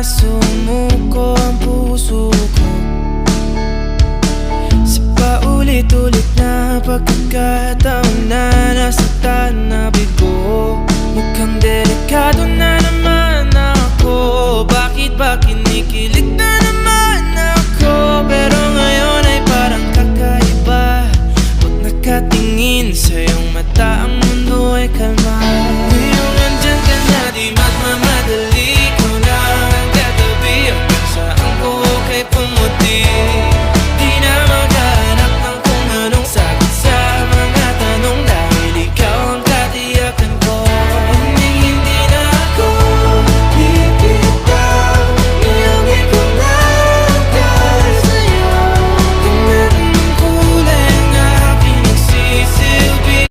sumuko ang puso ko sa paulit-ulit na pagkakataon na nasaktan na bigo. Mukhang delikado na naman ako. Bakit